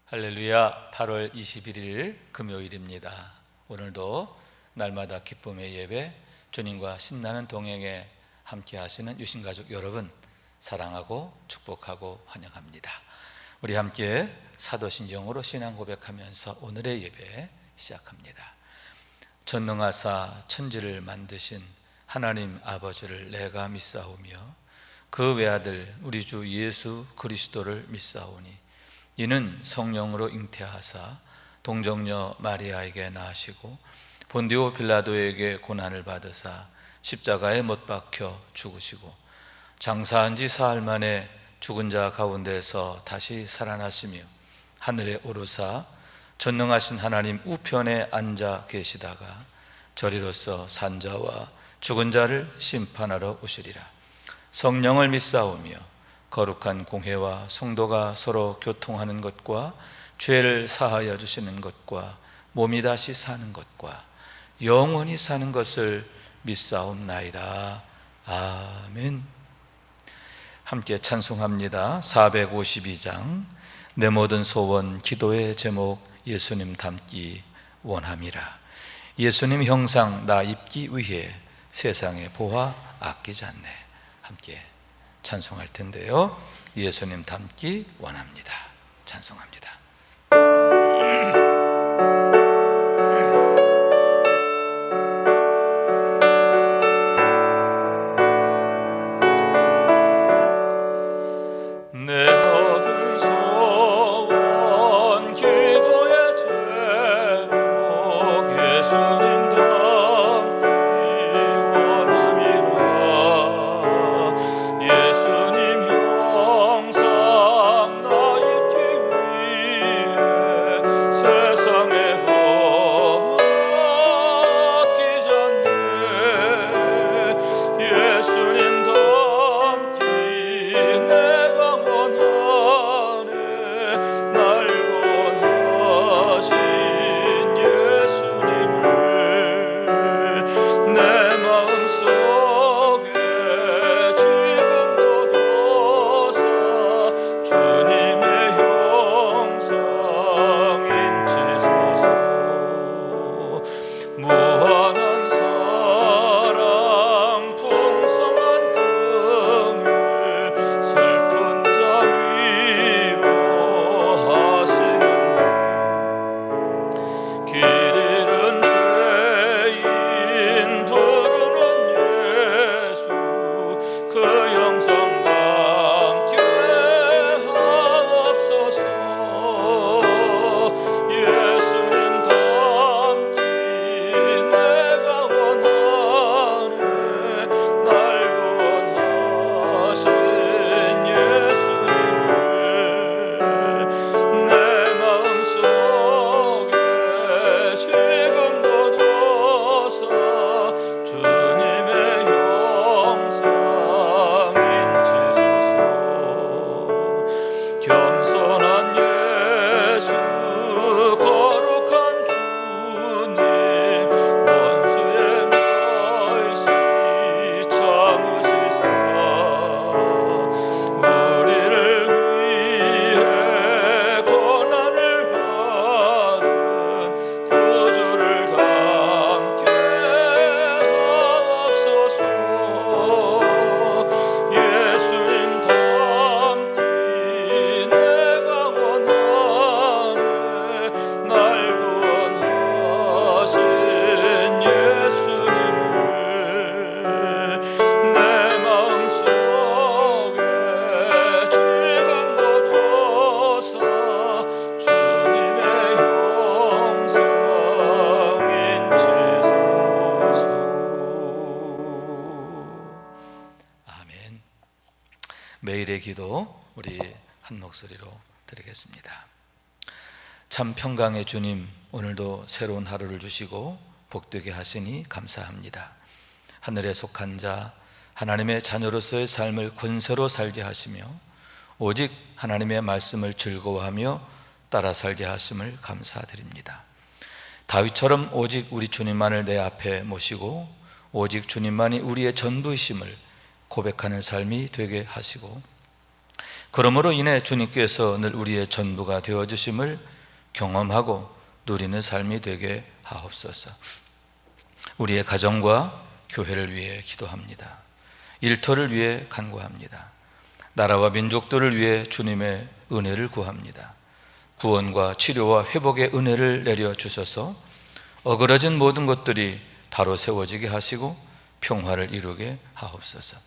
할렐루야. 8월 21일 금요일입니다. 오늘도 날마다 기쁨의 예배, 주님과 신나는 동행에 함께 하시는 유신가족 여러분 사랑하고 축복하고 환영합니다. 우리 함께 사도신경으로 신앙 고백하면서 오늘의 예배 시작합니다. 전능하사 천지를 만드신 하나님 아버지를 내가 믿사오며 그 외아들 우리 주 예수 그리스도를 믿사오니 이는 성령으로 잉태하사 동정녀 마리아에게 낳으시고 본디오 빌라도에게 고난을 받으사 십자가에 못 박혀 죽으시고 장사한 지 사흘 만에 죽은 자 가운데서 다시 살아나시며 하늘에 오르사 전능하신 하나님 우편에 앉아 계시다가 저리로서 산자와 죽은 자를 심판하러 오시리라. 성령을 믿사오며 거룩한 공회와 성도가 서로 교통하는 것과 죄를 사하여 주시는 것과 몸이 다시 사는 것과 영원히 사는 것을 믿사옵나이다. 아멘. 함께 찬송합니다. 452장 내 모든 소원 기도의 제목 예수님 닮기 원함이라. 예수님 형상 나 입기 위해 세상의 보화 아끼지 않네. 함께 찬송할 텐데요. 예수님 닮기 원합니다. 찬송합니다. 내 모든 소원 기도의 제목 예수님 닮기 원함이라. 예수님 형상 나 입기 위해 세상에 아끼지 않네. 예수님 닮기 내가 원하네. 날 원하신 예수님을 내 마음속에 지금 거둬사 주님의 형상 인치소서. 무한한 사랑 풍성한 긍휼 슬픈 자 위로하시는 주 길 잃은 죄인 부르는 예수 그 형상 닮게 하옵소서. 예수님 닮기 내가 원하네. 날 원하신 예수님을 내 마음속에 지금 거둬사 주님의 형상 인치소서. 겸손한 예수 거룩한 주님 원수의 멸시 참으시사 우리를 위해 고난을 받은 구주를 닮게 하옵소서. 예수님 닮기 내가 원하네. 날 원하신 예수님을 내 마음속에 지금 거둬사 주님의 형상 인치소서. 아멘. 매일의 기도 우리 한 목소리로 드리겠습니다. 참 평강의 주님, 오늘도 새로운 하루를 주시고 복되게 하시니 감사합니다. 하늘에 속한 자 하나님의 자녀로서의 삶을 권세로 살게 하시며 오직 하나님의 말씀을 즐거워하며 따라 살게 하심을 감사드립니다. 다윗처럼 오직 우리 주님만을 내 앞에 모시고 오직 주님만이 우리의 전부이심을 고백하는 삶이 되게 하시고 그러므로 인해 주님께서 늘 우리의 전부가 되어주심을 경험하고 누리는 삶이 되게 하옵소서. 우리의 가정과 교회를 위해 기도합니다. 일터를 위해 간구합니다. 나라와 민족들을 위해 주님의 은혜를 구합니다. 구원과 치료와 회복의 은혜를 내려주셔서 어그러진 모든 것들이 바로 세워지게 하시고 평화를 이루게 하옵소서.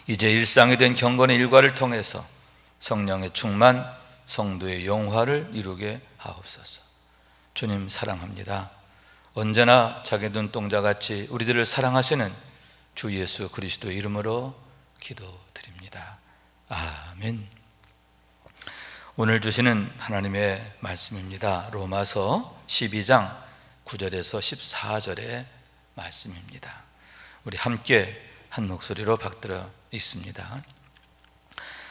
이제 일상이 된 경건의 일과를 통해서 성령의 충만, 성도의 영화를 이루게 하옵소서. 주님 사랑합니다. 언제나 자기 눈동자같이 우리들을 사랑하시는 주 예수 그리스도의 이름으로 기도드립니다. 아멘. 오늘 주시는 하나님의 말씀입니다. 로마서 12장 9절에서 14절의 말씀입니다. 우리 함께 한 목소리로 받들어 있습니다.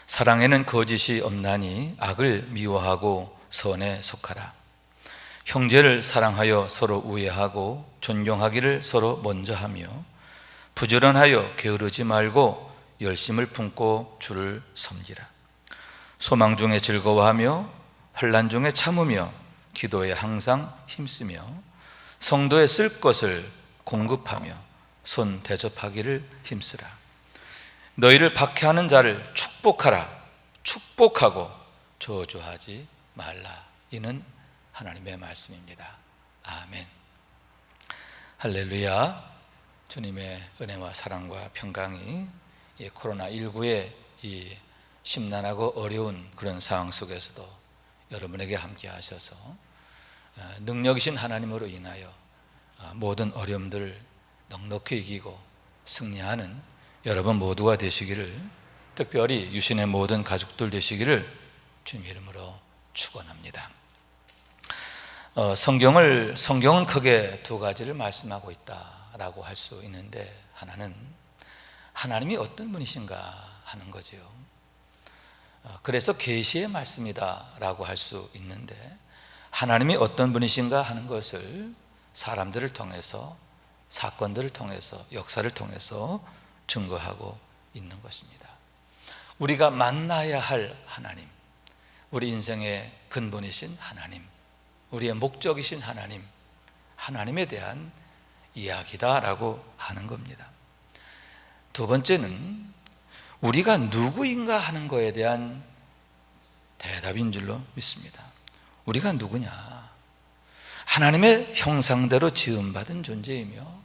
사랑에는 거짓이 없나니 악을 미워하고 선에 속하라. 형제를 사랑하여 서로 우애하고 존경하기를 서로 먼저 하며 부지런하여 게으르지 말고 열심을 품고 주를 섬기라. 소망 중에 즐거워하며 환난 중에 참으며 기도에 항상 힘쓰며 성도에 쓸 것을 공급하며 손 대접하기를 힘쓰라. 너희를 박해하는 자를 축복하라. 축복하고 저주하지 말라. 이는 하나님의 말씀입니다. 아멘. 할렐루야. 주님의 은혜와 사랑과 평강이 이 코로나19의 이 심란하고 어려운 그런 상황 속에서도 여러분에게 함께 하셔서 능력이신 하나님으로 인하여 모든 어려움들을 넉넉히 이기고 승리하는 여러분 모두가 되시기를, 특별히 유신의 모든 가족들 되시기를 주님 이름으로 축원합니다. 성경은 크게 두 가지를 말씀하고 있다라고 할 수 있는데, 하나는 하나님이 어떤 분이신가 하는 거죠. 그래서 계시의 말씀이다라고 할 수 있는데, 하나님이 어떤 분이신가 하는 것을 사람들을 통해서, 사건들을 통해서, 역사를 통해서 증거하고 있는 것입니다. 우리가 만나야 할 하나님, 우리 인생의 근본이신 하나님, 우리의 목적이신 하나님, 하나님에 대한 이야기다라고 하는 겁니다. 두 번째는 우리가 누구인가 하는 것에 대한 대답인 줄로 믿습니다. 우리가 누구냐? 하나님의 형상대로 지음받은 존재이며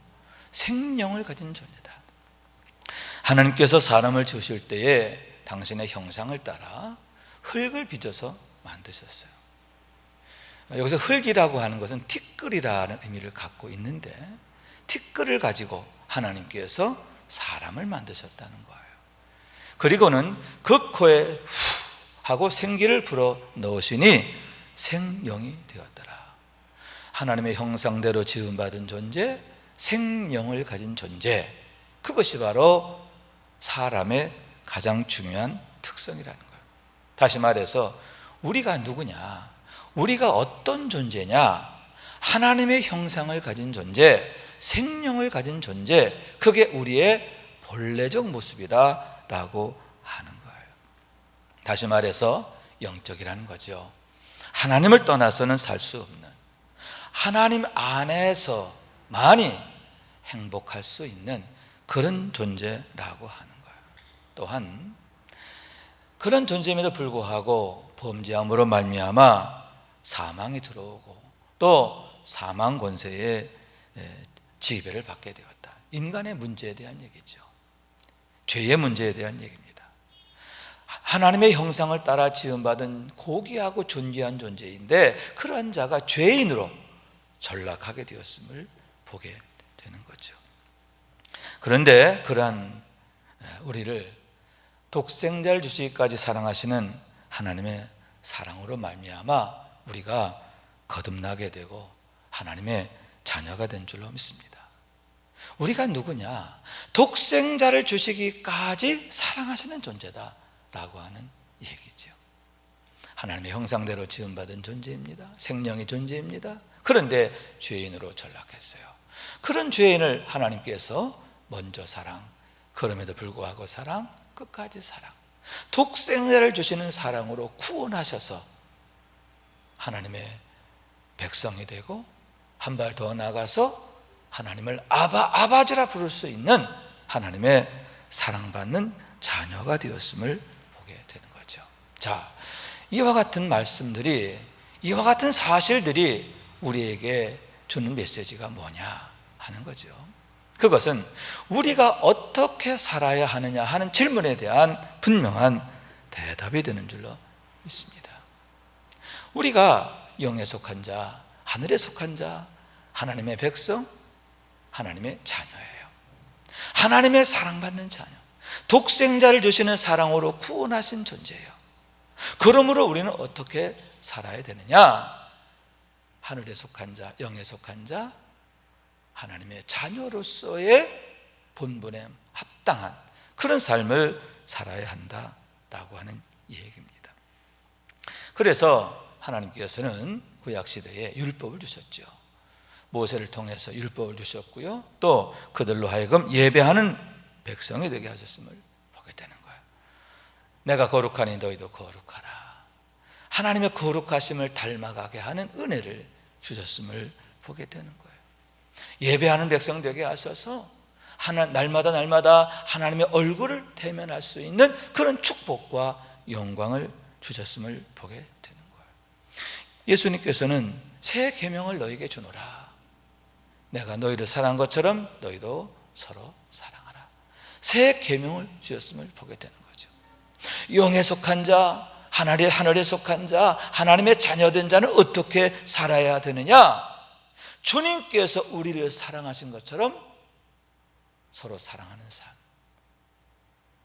생명을 가진 존재다. 하나님께서 사람을 지으실 때에 당신의 형상을 따라 흙을 빚어서 만드셨어요. 여기서 흙이라고 하는 것은 티끌이라는 의미를 갖고 있는데, 티끌을 가지고 하나님께서 사람을 만드셨다는 거예요. 그리고는 그 코에 후 하고 생기를 불어 넣으시니 생명이 되었더라. 하나님의 형상대로 지음받은 존재, 생명을 가진 존재, 그것이 바로 사람의 가장 중요한 특성이라는 거예요. 다시 말해서 우리가 누구냐, 우리가 어떤 존재냐, 하나님의 형상을 가진 존재, 생명을 가진 존재, 그게 우리의 본래적 모습이다 라고 하는 거예요. 다시 말해서 영적이라는 거죠. 하나님을 떠나서는 살 수 없는, 하나님 안에서만이 행복할 수 있는 그런 존재라고 하는 거예요. 또한 그런 존재임에도 불구하고 범죄함으로 말미암아 사망이 들어오고 또 사망 권세의 지배를 받게 되었다. 인간의 문제에 대한 얘기죠. 죄의 문제에 대한 얘기입니다. 하나님의 형상을 따라 지음받은 고귀하고 존귀한 존재인데, 그러한 자가 죄인으로 전락하게 되었음을 보게 되는 거죠. 그런데 그러한 우리를 독생자를 주시기까지 사랑하시는 하나님의 사랑으로 말미암아 우리가 거듭나게 되고 하나님의 자녀가 된 줄로 믿습니다. 우리가 누구냐? 독생자를 주시기까지 사랑하시는 존재다라고 하는 얘기죠. 하나님의 형상대로 지음받은 존재입니다. 생명의 존재입니다. 그런데 죄인으로 전락했어요. 그런 죄인을 하나님께서 먼저 사랑, 그럼에도 불구하고 사랑, 끝까지 사랑, 독생자를 주시는 사랑으로 구원하셔서 하나님의 백성이 되고 한 발 더 나아가서 하나님을 아버지라 부를 수 있는 하나님의 사랑받는 자녀가 되었음을 보게 되는 거죠. 자, 이와 같은 말씀들이, 이와 같은 사실들이 우리에게 주는 메시지가 뭐냐 하는 거죠. 그것은 우리가 어떻게 살아야 하느냐 하는 질문에 대한 분명한 대답이 되는 줄로 믿습니다. 우리가 영에 속한 자, 하늘에 속한 자, 하나님의 백성, 하나님의 자녀예요. 하나님의 사랑받는 자녀, 독생자를 주시는 사랑으로 구원하신 존재예요. 그러므로 우리는 어떻게 살아야 되느냐? 하늘에 속한 자, 영에 속한 자, 하나님의 자녀로서의 본분에 합당한 그런 삶을 살아야 한다라고 하는 얘기입니다. 그래서 하나님께서는 구약시대에 율법을 주셨죠. 모세를 통해서 율법을 주셨고요, 또 그들로 하여금 예배하는 백성이 되게 하셨음을 보게 되는 거예요. 내가 거룩하니 너희도 거룩하라. 하나님의 거룩하심을 닮아가게 하는 은혜를 주셨음을 보게 되는 거예요. 예배하는 백성 되게 하셔서 날마다 하나님의 얼굴을 대면할 수 있는 그런 축복과 영광을 주셨음을 보게 되는 거예요. 예수님께서는 새 계명을 너희에게 주노라. 내가 너희를 사랑한 것처럼 너희도 서로 사랑하라. 새 계명을 주셨음을 보게 되는 거죠. 영에 속한 자, 하늘에 속한 자, 하나님의 자녀된 자는 어떻게 살아야 되느냐? 주님께서 우리를 사랑하신 것처럼 서로 사랑하는 삶,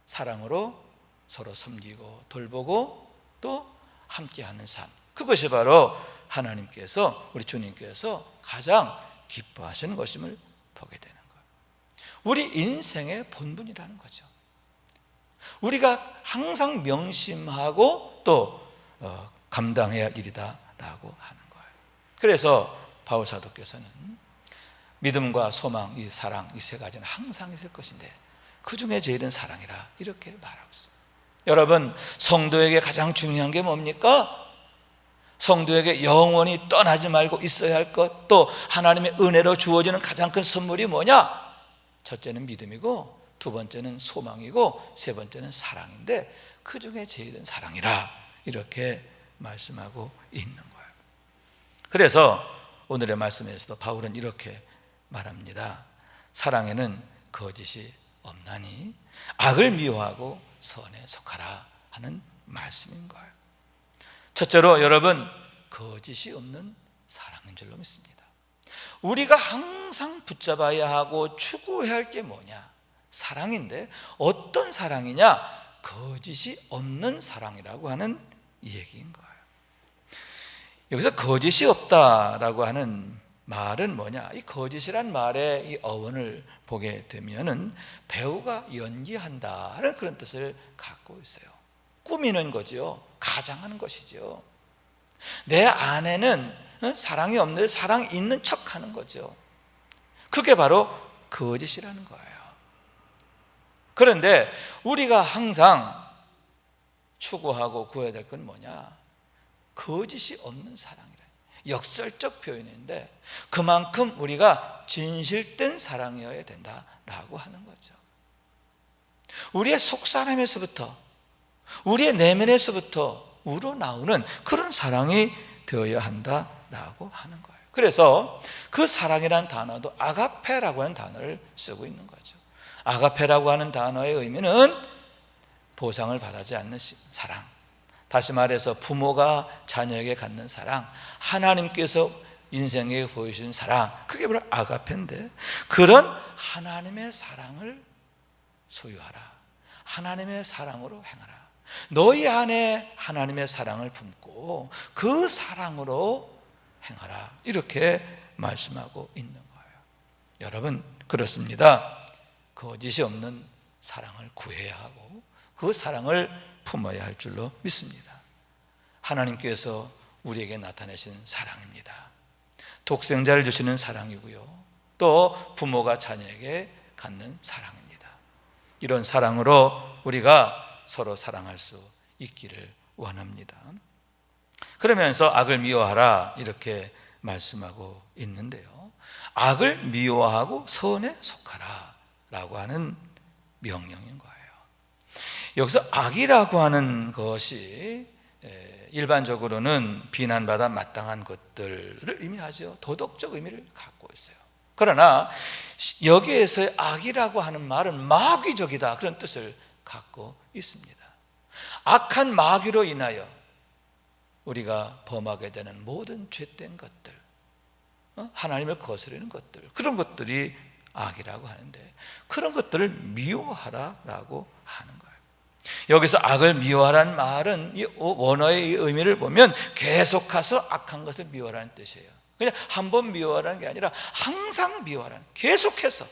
사랑으로 서로 섬기고 돌보고 또 함께하는 삶, 그것이 바로 하나님께서, 우리 주님께서 가장 기뻐하시는 것임을 보게 되는 거예요. 우리 인생의 본분이라는 거죠. 우리가 항상 명심하고 또 감당해야 할 일이다라고 하는 거예요. 그래서 바울 사도께서는 믿음과 소망, 이 사랑, 이 세 가지는 항상 있을 것인데 그 중에 제일은 사랑이라 이렇게 말하고 있습니다. 여러분, 성도에게 가장 중요한 게 뭡니까? 성도에게 영원히 떠나지 말고 있어야 할 것, 또 하나님의 은혜로 주어지는 가장 큰 선물이 뭐냐? 첫째는 믿음이고, 두 번째는 소망이고, 세 번째는 사랑인데 그 중에 제일은 사랑이라 이렇게 말씀하고 있는 거예요. 그래서 오늘의 말씀에서도 바울은 이렇게 말합니다. 사랑에는 거짓이 없나니 악을 미워하고 선에 속하라 하는 말씀인 거예요. 첫째로 여러분, 거짓이 없는 사랑인 줄로 믿습니다. 우리가 항상 붙잡아야 하고 추구해야 할 게 뭐냐? 사랑인데 어떤 사랑이냐? 거짓이 없는 사랑이라고 하는 얘기인 거예요. 여기서 거짓이 없다라고 하는 말은 뭐냐? 이 거짓이란 말의 이 어원을 보게 되면은 배우가 연기한다는 그런 뜻을 갖고 있어요. 꾸미는 거죠. 가장하는 것이죠. 내 안에는 사랑이 없는데 사랑이 있는 척하는 거죠. 그게 바로 거짓이라는 거예요. 그런데 우리가 항상 추구하고 구해야 될 건 뭐냐? 거짓이 없는 사랑이라. 역설적 표현인데 그만큼 우리가 진실된 사랑이어야 된다라고 하는 거죠. 우리의 속사람에서부터, 우리의 내면에서부터 우러나오는 그런 사랑이 되어야 한다라고 하는 거예요. 그래서 그 사랑이라는 단어도 아가페라고 하는 단어를 쓰고 있는 거죠. 아가페라고 하는 단어의 의미는 보상을 바라지 않는 사랑, 다시 말해서 부모가 자녀에게 갖는 사랑, 하나님께서 인생에 보여주신 사랑, 그게 바로 아가페인데, 그런 하나님의 사랑을 소유하라. 하나님의 사랑으로 행하라. 너희 안에 하나님의 사랑을 품고 그 사랑으로 행하라. 이렇게 말씀하고 있는 거예요. 여러분, 그렇습니다. 거짓이 없는 사랑을 구해야 하고 그 사랑을 품어야 할 줄로 믿습니다. 하나님께서 우리에게 나타내신 사랑입니다. 독생자를 주시는 사랑이고요, 또 부모가 자녀에게 갖는 사랑입니다. 이런 사랑으로 우리가 서로 사랑할 수 있기를 원합니다. 그러면서 악을 미워하라 이렇게 말씀하고 있는데요, 악을 미워하고 선에 속하라 라고 하는 명령인 거예요. 여기서 악이라고 하는 것이 일반적으로는 비난받아 마땅한 것들을 의미하죠. 도덕적 의미를 갖고 있어요. 그러나 여기에서의 악이라고 하는 말은 마귀적이다, 그런 뜻을 갖고 있습니다. 악한 마귀로 인하여 우리가 범하게 되는 모든 죄된 것들, 하나님을 거스르는 것들, 그런 것들이 악이라고 하는데, 그런 것들을 미워하라라고 하는 거예요. 여기서 악을 미워하라는 말은 이 원어의 의미를 보면 계속해서 악한 것을 미워하라는 뜻이에요. 그냥 한 번 미워하라는 게 아니라 항상 미워하라는, 계속해서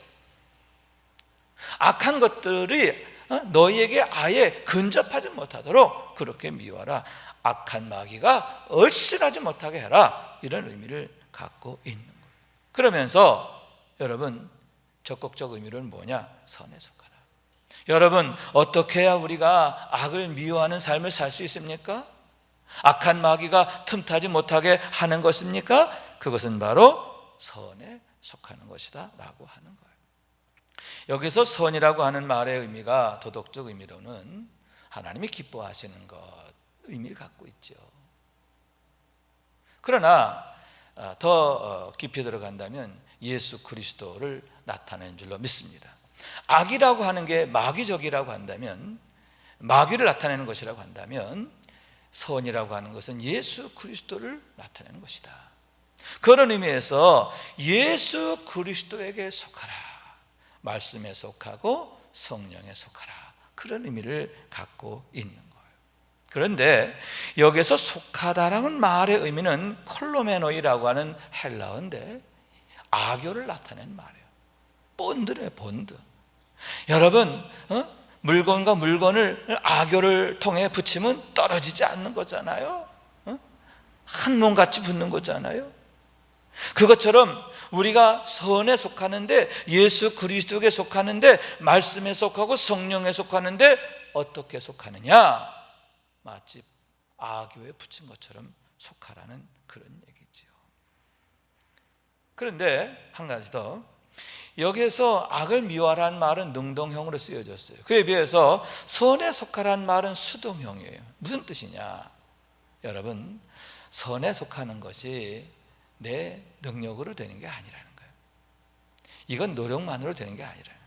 악한 것들이 너희에게 아예 근접하지 못하도록 그렇게 미워하라. 악한 마귀가 얼씬하지 못하게 해라, 이런 의미를 갖고 있는 거예요. 그러면서 여러분, 적극적 의미는 뭐냐? 선에 속하라. 여러분, 어떻게 해야 우리가 악을 미워하는 삶을 살 수 있습니까? 악한 마귀가 틈타지 못하게 하는 것입니까? 그것은 바로 선에 속하는 것이다 라고 하는 거예요. 여기서 선이라고 하는 말의 의미가 도덕적 의미로는 하나님이 기뻐하시는 것 의미를 갖고 있죠. 그러나 더 깊이 들어간다면 예수 그리스도를 나타내는 줄로 믿습니다. 악이라고 하는 게 마귀적이라고 한다면, 마귀를 나타내는 것이라고 한다면, 선이라고 하는 것은 예수 그리스도를 나타내는 것이다. 그런 의미에서 예수 그리스도에게 속하라, 말씀에 속하고 성령에 속하라, 그런 의미를 갖고 있는 거예요. 그런데 여기서 속하다라는 말의 의미는 콜로메노이라고 하는 헬라어인데 악교를 나타내는 말이에요. 본드래, 본드. 여러분, 물건과 물건을 악교를 통해 붙이면 떨어지지 않는 거잖아요. 한 몸같이 붙는 거잖아요. 그것처럼 우리가 선에 속하는데, 예수 그리스도에게 속하는데, 말씀에 속하고 성령에 속하는데 어떻게 속하느냐? 마치 악교에 붙인 것처럼 속하라는 그런 얘기죠. 그런데 한 가지 더, 여기에서 악을 미워하라는 말은 능동형으로 쓰여졌어요. 그에 비해서 선에 속하라는 말은 수동형이에요. 무슨 뜻이냐? 여러분, 선에 속하는 것이 내 능력으로 되는 게 아니라는 거예요. 이건 노력만으로 되는 게 아니라요.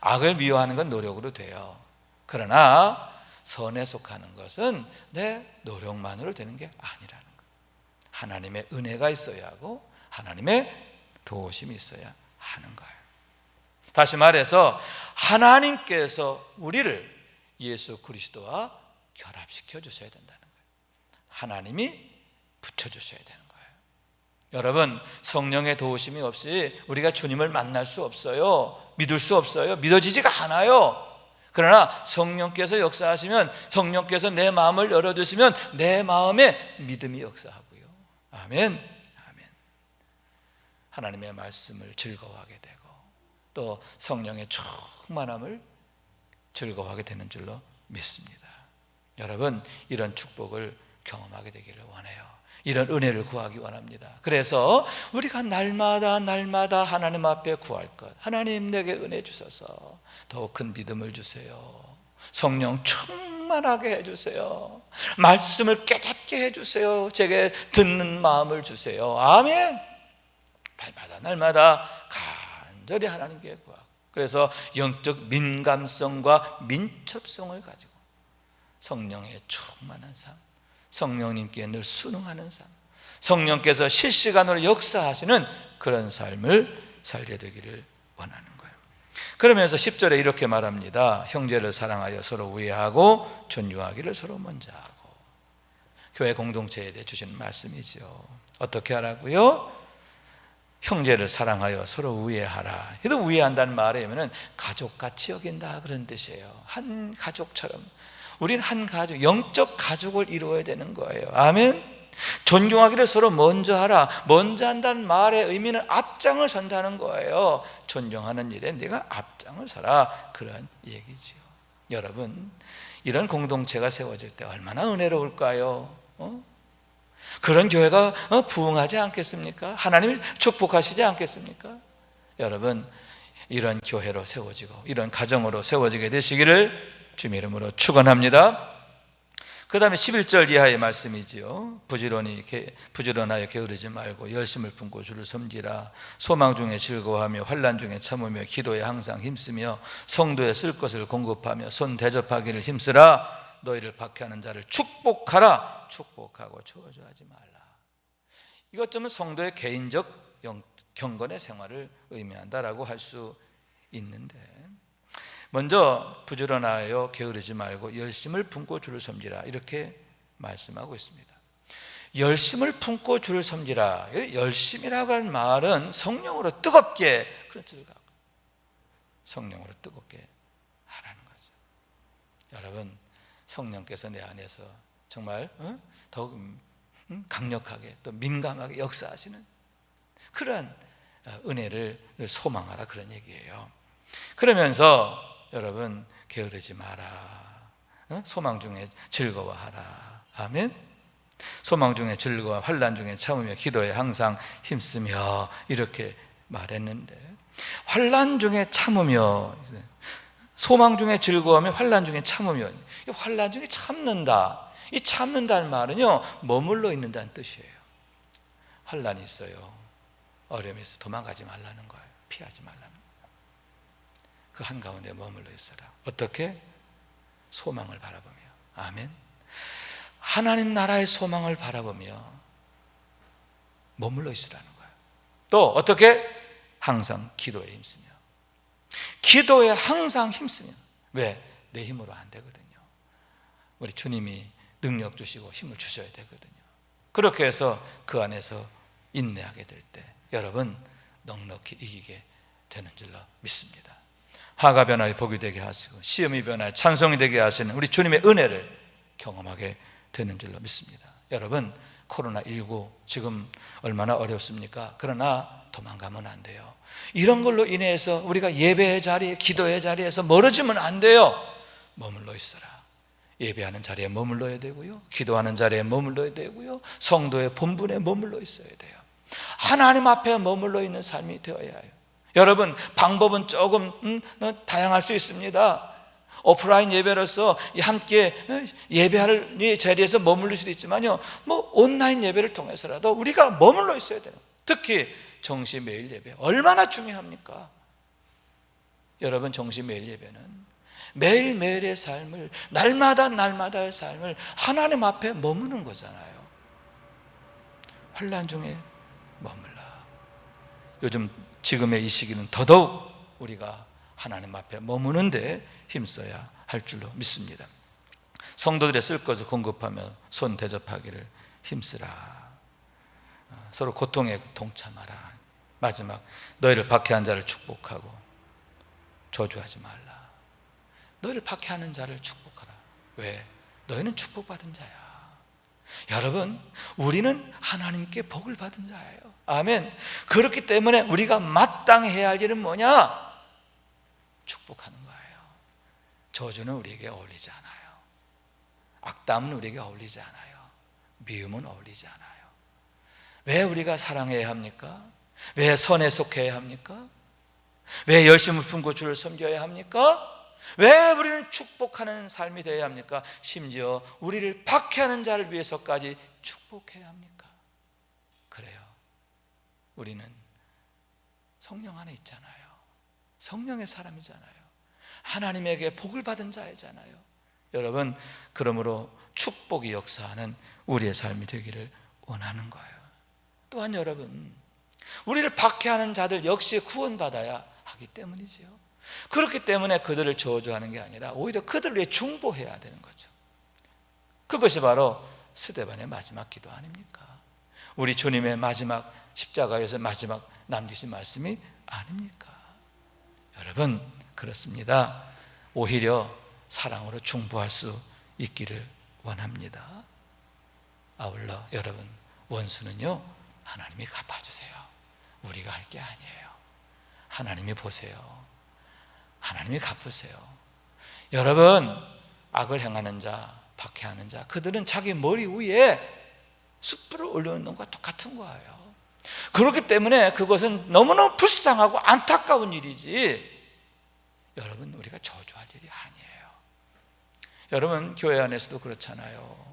악을 미워하는 건 노력으로 돼요. 그러나 선에 속하는 것은 내 노력만으로 되는 게 아니라는 거예요. 하나님의 은혜가 있어야 하고 하나님의 도우심이 있어야 하는 거예요. 다시 말해서 하나님께서 우리를 예수 그리스도와 결합시켜 주셔야 된다는 거예요. 하나님이 붙여주셔야 되는 거예요. 여러분, 성령의 도우심이 없이 우리가 주님을 만날 수 없어요. 믿을 수 없어요. 믿어지지가 않아요. 그러나 성령께서 역사하시면, 성령께서 내 마음을 열어주시면 내 마음에 믿음이 역사하고요. 아멘, 아멘. 하나님의 말씀을 즐거워하게 되고 또 성령의 충만함을 즐거워하게 되는 줄로 믿습니다. 여러분, 이런 축복을 경험하게 되기를 원해요. 이런 은혜를 구하기 원합니다. 그래서 우리가 날마다 하나님 앞에 구할 것, 하나님 내게 은혜 주셔서 더욱 큰 믿음을 주세요. 성령 충만하게 해주세요. 말씀을 깨닫게 해주세요. 제게 듣는 마음을 주세요. 아멘. 날마다 간절히 하나님께 구하고, 그래서 영적 민감성과 민첩성을 가지고 성령의 충만한 삶, 성령님께 늘 순응하는 삶, 성령께서 실시간으로 역사하시는 그런 삶을 살게 되기를 원하는 거예요. 그러면서 10절에 이렇게 말합니다. 형제를 사랑하여 서로 우애하고 존중하기를 서로 먼저 하고. 교회 공동체에 대해 주시는 말씀이죠. 어떻게 하라고요? 형제를 사랑하여 서로 우애하라. 그래도 우애한다는 말에 의미는 가족같이 여긴다, 그런 뜻이에요. 한 가족처럼. 우린 한 가족, 영적 가족을 이루어야 되는 거예요. 아멘. 존경하기를 서로 먼저 하라. 먼저 한다는 말의 의미는 앞장을 선다는 거예요. 존경하는 일에 네가 앞장을 서라, 그런 얘기지요. 여러분, 이런 공동체가 세워질 때 얼마나 은혜로울까요? 그런 교회가 부흥하지 않겠습니까? 하나님이 축복하시지 않겠습니까? 여러분, 이런 교회로 세워지고 이런 가정으로 세워지게 되시기를 주님의 이름으로 축원합니다. 그 다음에 11절 이하의 말씀이지요. 부지런하여 게으르지 말고 열심을 품고 주를 섬기라. 소망 중에 즐거워하며 환난 중에 참으며 기도에 항상 힘쓰며 성도에 쓸 것을 공급하며 손 대접하기를 힘쓰라. 너희를 박해하는 자를 축복하라. 축복하고 저주하지 말라. 이것쯤은 성도의 개인적 경건의 생활을 의미한다라고 할 수 있는데, 먼저 부지런하여 게으르지 말고 열심을 품고 주를 섬기라 이렇게 말씀하고 있습니다. 열심을 품고 주를 섬기라. 열심이라고 하는 말은 성령으로 뜨겁게, 그런 뜻을 갖고 성령으로 뜨겁게 하라는 거죠. 여러분, 성령께서 내 안에서 정말 더욱 강력하게 또 민감하게 역사하시는 그러한 은혜를 소망하라, 그런 얘기예요. 그러면서 여러분, 게으르지 마라. 소망 중에 즐거워하라. 아멘. 소망 중에 즐거워, 환난 중에 참으며 기도에 항상 힘쓰며 이렇게 말했는데, 환난 중에 참으며, 소망 중에 즐거워하며 환난 중에 참으며, 이 환난 중에 참는다. 이 참는다는 말은요, 머물러 있는다는 뜻이에요. 환난이 있어요, 어려움이 있어, 도망가지 말라는 거예요. 피하지 말라는 거예요. 그 한가운데 머물러 있어라. 어떻게? 소망을 바라보며. 아멘. 하나님 나라의 소망을 바라보며 머물러 있으라는 거예요. 또 어떻게? 항상 기도에 힘쓰며. 기도에 항상 힘쓰며. 왜? 내 힘으로 안 되거든요. 우리 주님이 능력 주시고 힘을 주셔야 되거든요. 그렇게 해서 그 안에서 인내하게 될 때 여러분, 넉넉히 이기게 되는 줄로 믿습니다. 화가 변화에 복이 되게 하시고 시험이 변화에 찬송이 되게 하시는 우리 주님의 은혜를 경험하게 되는 줄로 믿습니다. 여러분, 코로나19 지금 얼마나 어렵습니까? 그러나 도망가면 안 돼요. 이런 걸로 인해서 우리가 예배의 자리, 기도의 자리에서 멀어지면 안 돼요. 머물러 있어라. 예배하는 자리에 머물러야 되고요, 기도하는 자리에 머물러야 되고요, 성도의 본분에 머물러 있어야 돼요. 하나님 앞에 머물러 있는 삶이 되어야 해요. 여러분, 방법은 조금 다양할 수 있습니다. 오프라인 예배로서 함께 예배할 자리에서 머물릴 수도 있지만요, 온라인 예배를 통해서라도 우리가 머물러 있어야 돼요. 특히 정시 매일 예배 얼마나 중요합니까? 여러분, 정시 매일 예배는 매일매일의 삶을, 날마다의 삶을 하나님 앞에 머무는 거잖아요. 환난 중에 머물라. 요즘 지금의 이 시기는 더더욱 우리가 하나님 앞에 머무는데 힘써야 할 줄로 믿습니다. 성도들의 쓸 것을 공급하며 손 대접하기를 힘쓰라. 서로 고통에 동참하라. 마지막, 너희를 박해한 자를 축복하고 저주하지 말라. 너희를 박해하는 자를 축복하라. 왜? 너희는 축복받은 자야. 여러분, 우리는 하나님께 복을 받은 자예요. 아멘. 그렇기 때문에 우리가 마땅히 해야 할 일은 뭐냐? 축복하는 거예요. 저주는 우리에게 어울리지 않아요. 악담은 우리에게 어울리지 않아요. 미움은 어울리지 않아요. 왜 우리가 사랑해야 합니까? 왜 선에 속해야 합니까? 왜 열심을 품고 주를 섬겨야 합니까? 왜 우리는 축복하는 삶이 되어야 합니까? 심지어 우리를 박해하는 자를 위해서까지 축복해야 합니까? 그래요. 우리는 성령 안에 있잖아요. 성령의 사람이잖아요. 하나님에게 복을 받은 자이잖아요. 여러분, 그러므로 축복이 역사하는 우리의 삶이 되기를 원하는 거예요. 또한 여러분, 우리를 박해하는 자들 역시 구원받아야 하기 때문이지요. 그렇기 때문에 그들을 저주하는 게 아니라 오히려 그들을 위해 중보해야 되는 거죠. 그것이 바로 스데반의 마지막 기도 아닙니까? 우리 주님의 마지막 십자가에서 마지막 남기신 말씀이 아닙니까? 여러분, 그렇습니다. 오히려 사랑으로 중보할 수 있기를 원합니다. 아울러 여러분, 원수는요, 하나님이 갚아주세요. 우리가 할 게 아니에요. 하나님이 보세요. 하나님이 갚으세요. 여러분, 악을 행하는 자, 박해하는 자, 그들은 자기 머리 위에 숯불을 올려놓는 것과 똑같은 거예요. 그렇기 때문에 그것은 너무너무 불쌍하고 안타까운 일이지, 여러분, 우리가 저주할 일이 아니에요. 여러분, 교회 안에서도 그렇잖아요.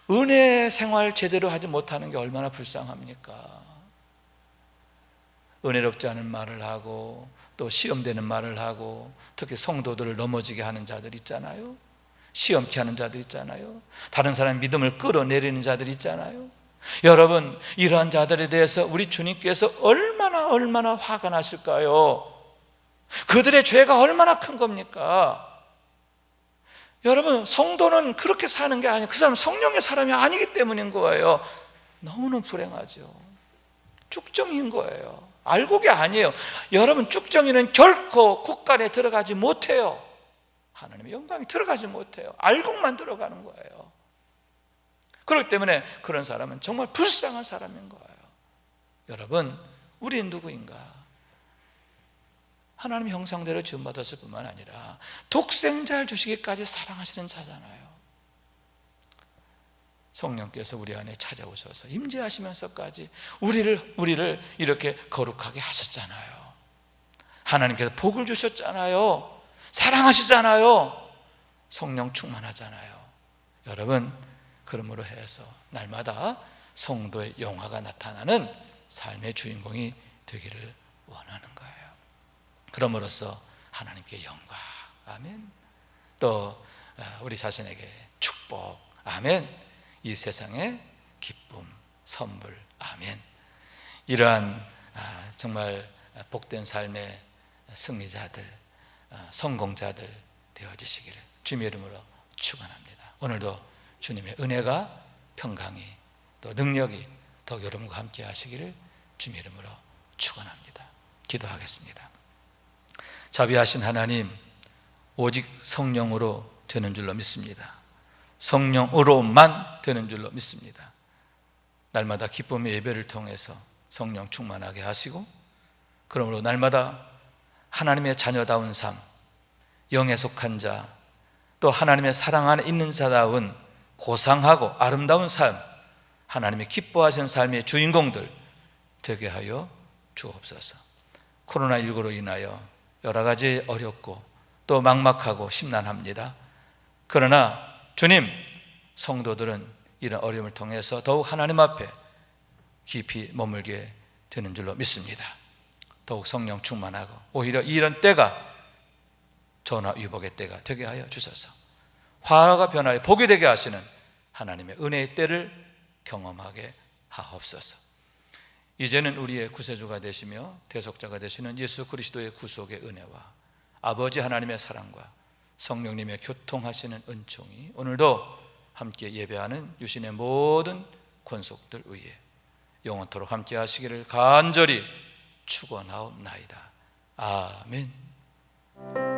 은혜 생활 제대로 하지 못하는 게 얼마나 불쌍합니까? 은혜롭지 않은 말을 하고 또 시험되는 말을 하고, 특히 성도들을 넘어지게 하는 자들 있잖아요. 시험케 하는 자들 있잖아요. 다른 사람의 믿음을 끌어내리는 자들 있잖아요. 여러분, 이러한 자들에 대해서 우리 주님께서 얼마나 화가 나실까요? 그들의 죄가 얼마나 큰 겁니까? 여러분, 성도는 그렇게 사는 게 아니에요. 그 사람은 성령의 사람이 아니기 때문인 거예요. 너무너무 불행하죠. 쭉정이인 거예요. 알곡이 아니에요. 여러분, 쭉정이는 결코 곳간에 들어가지 못해요. 하나님의 영광이 들어가지 못해요. 알곡만 들어가는 거예요. 그렇기 때문에 그런 사람은 정말 불쌍한 사람인 거예요. 여러분, 우리는 누구인가? 하나님의 형상대로 지음받았을 뿐만 아니라 독생자를 주시기까지 사랑하시는 자잖아요. 성령께서 우리 안에 찾아오셔서 임재하시면서까지 우리를 이렇게 거룩하게 하셨잖아요. 하나님께서 복을 주셨잖아요. 사랑하시잖아요. 성령 충만하잖아요. 여러분, 그러므로 해서 날마다 성도의 영화가 나타나는 삶의 주인공이 되기를 원하는 거예요. 그럼으로써 하나님께 영광, 아멘. 또 우리 자신에게 축복, 아멘. 이 세상의 기쁨, 선물, 아멘. 이러한 정말 복된 삶의 승리자들, 성공자들 되어지시기를 주님의 이름으로 축원합니다. 오늘도 주님의 은혜가, 평강이, 또 능력이 더 여러분과 함께 하시기를 주님의 이름으로 축원합니다. 기도하겠습니다. 자비하신 하나님, 오직 성령으로 되는 줄로 믿습니다. 성령으로만 되는 줄로 믿습니다. 날마다 기쁨의 예배를 통해서 성령 충만하게 하시고, 그러므로 날마다 하나님의 자녀다운 삶, 영에 속한 자, 또 하나님의 사랑 안에 있는 자다운 고상하고 아름다운 삶, 하나님의 기뻐하시는 삶의 주인공들 되게 하여 주옵소서. 코로나19로 인하여 여러 가지 어렵고 또 막막하고 심란합니다. 그러나 주님, 성도들은 이런 어려움을 통해서 더욱 하나님 앞에 깊이 머물게 되는 줄로 믿습니다. 더욱 성령 충만하고 오히려 이런 때가 전화위복의 때가 되게 하여 주소서. 화가 변하여 복이 되게 하시는 하나님의 은혜의 때를 경험하게 하옵소서. 이제는 우리의 구세주가 되시며 대속자가 되시는 예수 그리스도의 구속의 은혜와 아버지 하나님의 사랑과 성령님의 교통하시는 은총이 오늘도 함께 예배하는 유신의 모든 권속들 위에 영원토록 함께 하시기를 간절히 축원하옵나이다. 아멘.